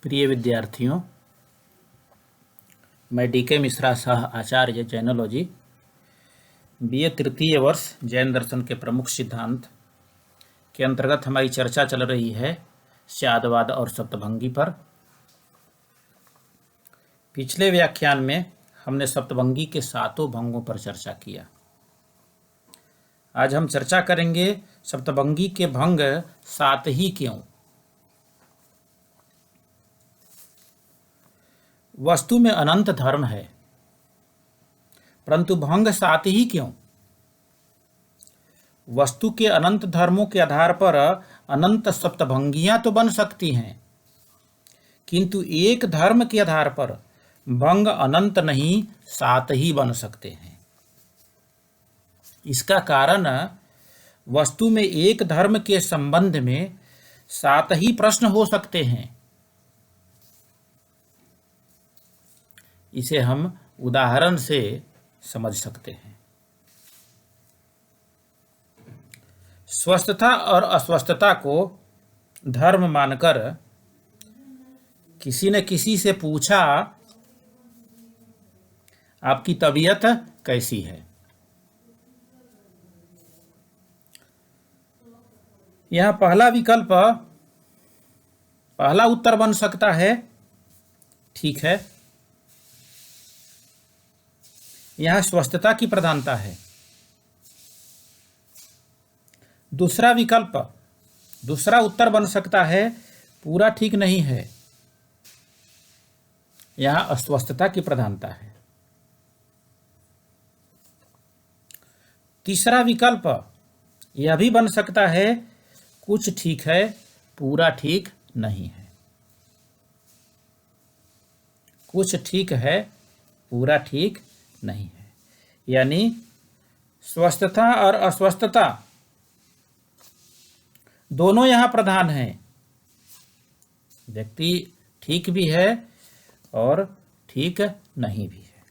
प्रिय विद्यार्थियों, मैं डी.के. मिश्रा सह आचार्य जैनोलॉजी बीए तृतीय वर्ष जैन दर्शन के प्रमुख सिद्धांत के अंतर्गत हमारी चर्चा चल रही है स्यादवाद और सप्तभंगी पर। पिछले व्याख्यान में हमने सप्तभंगी के 7 भंगों पर चर्चा किया। आज हम चर्चा करेंगे सप्तभंगी के भंग 7 ही क्यों। वस्तु में अनंत धर्म है, परंतु भंग 7 ही क्यों। वस्तु के अनंत धर्मों के आधार पर अनंत सप्तभंगियां तो बन सकती हैं, किंतु एक धर्म के आधार पर भंग अनंत नहीं 7 ही बन सकते हैं। इसका कारण वस्तु में एक धर्म के संबंध में 7 ही प्रश्न हो सकते हैं। इसे हम उदाहरण से समझ सकते हैं। स्वस्थता और अस्वस्थता को धर्म मानकर किसी ने किसी से पूछा, आपकी तबीयत कैसी है। यह पहला उत्तर बन सकता है, ठीक है। यहां स्वस्थता की प्रधानता है। दूसरा उत्तर बन सकता है, पूरा ठीक नहीं है। यहां अस्वस्थता की प्रधानता है। तीसरा विकल्प यह भी बन सकता है, कुछ ठीक है, पूरा ठीक नहीं है। कुछ ठीक है, पूरा ठीक नहीं है। यानी स्वस्थता और अस्वस्थता दोनों यहां प्रधान हैं। व्यक्ति ठीक भी है और ठीक नहीं भी है।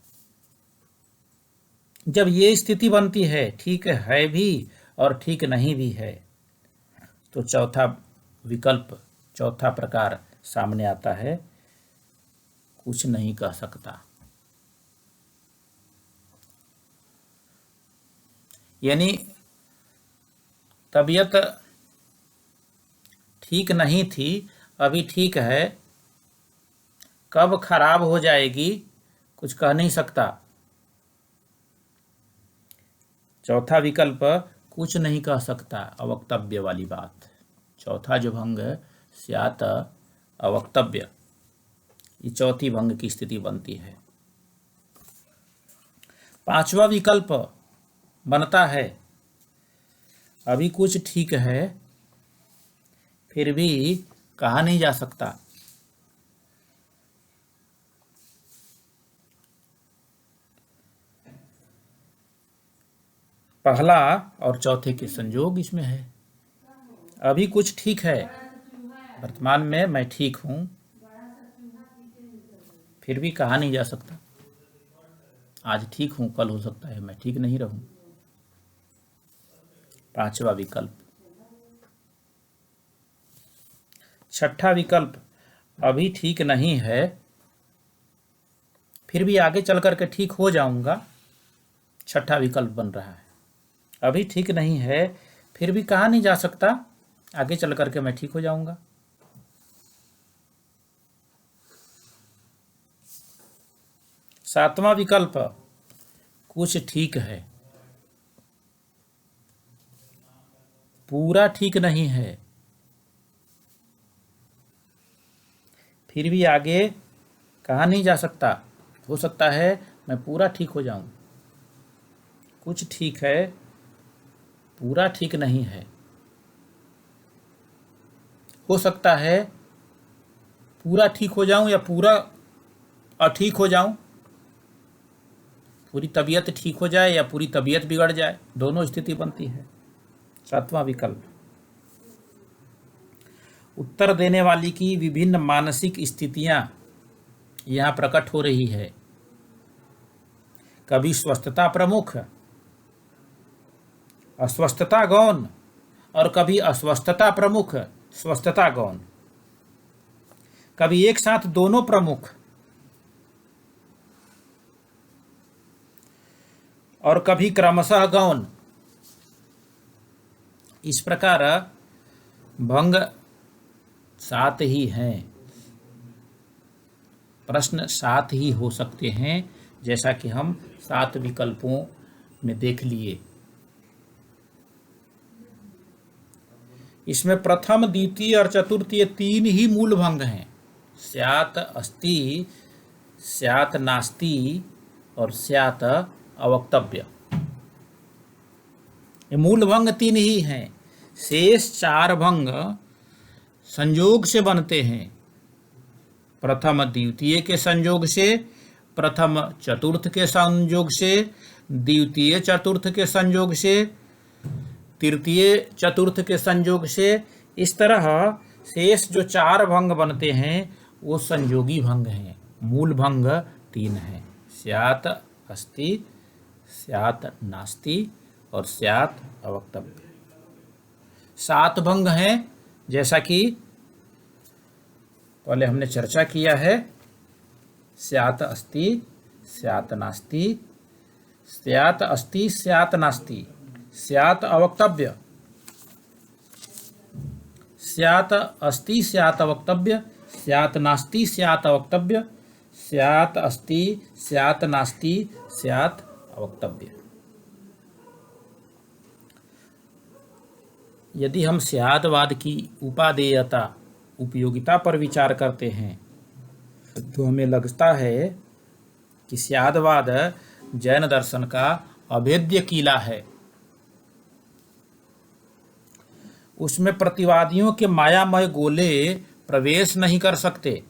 जब ये स्थिति बनती है, ठीक है भी और ठीक नहीं भी है, तो चौथा प्रकार सामने आता है, कुछ नहीं कह सकता। यानी तबीयत ठीक नहीं थी, अभी ठीक है, कब खराब हो जाएगी कुछ कह नहीं सकता। चौथा विकल्प कुछ नहीं कह सकता, अवक्तव्य वाली बात। चौथा जो भंग स्यात् अवक्तव्य, ये चौथी भंग की स्थिति बनती है। पांचवा विकल्प बनता है, अभी कुछ ठीक है, फिर भी कहा नहीं जा सकता। पहला और चौथे के संयोग इसमें है। अभी कुछ ठीक है, वर्तमान में मैं ठीक हूं, फिर भी कहा नहीं जा सकता। आज ठीक हूं, कल हो सकता है मैं ठीक नहीं रहूं। पांचवा विकल्प। छठा विकल्प, अभी ठीक नहीं है, फिर भी आगे चल करके ठीक हो जाऊंगा। छठा विकल्प बन रहा है। अभी ठीक नहीं है, फिर भी कहा नहीं जा सकता, आगे चल करके मैं ठीक हो जाऊंगा। सातवां विकल्प, कुछ ठीक है, पूरा ठीक नहीं है, फिर भी आगे कहा नहीं जा सकता, हो सकता है मैं पूरा ठीक हो जाऊं। कुछ ठीक है, पूरा ठीक नहीं है, हो सकता है पूरा ठीक हो जाऊं या पूरा अठीक हो जाऊं। पूरी तबीयत ठीक हो जाए या पूरी तबीयत बिगड़ जाए, दोनों स्थिति बनती है। सातवां विकल्प। उत्तर देने वाली की विभिन्न मानसिक स्थितियां यहां प्रकट हो रही है। कभी स्वस्थता प्रमुख, अस्वस्थता गौण, और कभी अस्वस्थता प्रमुख, स्वस्थता गौण। कभी एक साथ दोनों प्रमुख और कभी क्रमशः गौण। इस प्रकार भंग 7 ही हैं। प्रश्न 7 ही हो सकते हैं, जैसा कि हम 7 विकल्पों में देख लिए। इसमें प्रथम, द्वितीय और चतुर्थीय 3 ही मूल भंग हैं। स्यात् अस्ति, स्यात् नास्ति और स्यात् अवक्तव्य। ये मूल भंग 3 ही हैं। शेष 4 भंग संयोग से बनते हैं। प्रथम द्वितीय के संयोग से, प्रथम चतुर्थ के संयोग से, द्वितीय चतुर्थ के संयोग से, तृतीय चतुर्थ के संयोग से। इस तरह शेष जो 4 भंग बनते हैं वो संयोगी भंग हैं। मूल भंग 3 हैं। स्यात् अस्ति, स्यात् नास्ति और स्यात् अवक्तव्य। 7 भंग हैं, जैसा कि पहले हमने चर्चा किया है। स्यात् अस्ति, स्यात् नास्ति, स्यात् अस्ति, स्यात् नास्ति, स्यात् अवक्तव्य। स्यात् अस्ति, स्यात् अवक्तव्य, स्यात् नास्ति, स्यात् अवक्तव्य, स्यात् अस्ति, स्यात् नास्ति, स्यात् अवक्तव्य। यदि हम स्याद्वाद की उपादेयता, उपयोगिता पर विचार करते हैं तो हमें लगता है कि स्याद्वाद जैन दर्शन का अभेद्य किला है। उसमें प्रतिवादियों के मायामय गोले प्रवेश नहीं कर सकते।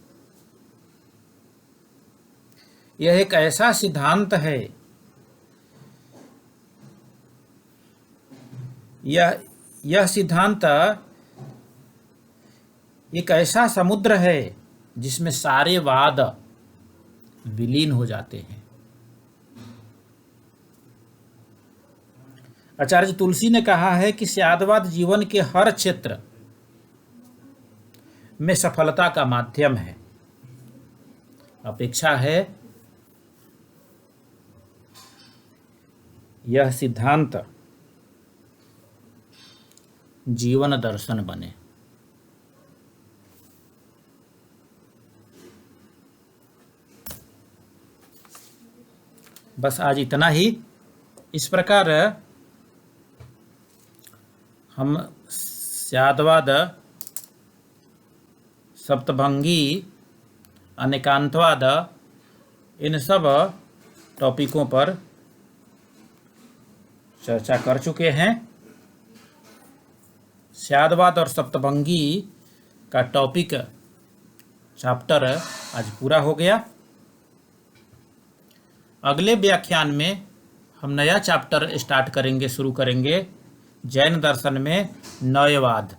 यह एक ऐसा सिद्धांत है, यह सिद्धांत एक ऐसा समुद्र है जिसमें सारे वाद विलीन हो जाते हैं। आचार्य तुलसी ने कहा है कि स्याद्वाद जीवन के हर क्षेत्र में सफलता का माध्यम है। अपेक्षा है यह सिद्धांत जीवन दर्शन बने। बस आज इतना ही। इस प्रकार हम स्याद्वाद, सप्तभंगी, अनेकांतवाद, इन सब टॉपिकों पर चर्चा कर चुके हैं। स्याद्वाद और सप्तभंगी का टॉपिक, चैप्टर आज पूरा हो गया। अगले व्याख्यान में हम नया चैप्टर स्टार्ट करेंगे, शुरू करेंगे जैन दर्शन में नयवाद।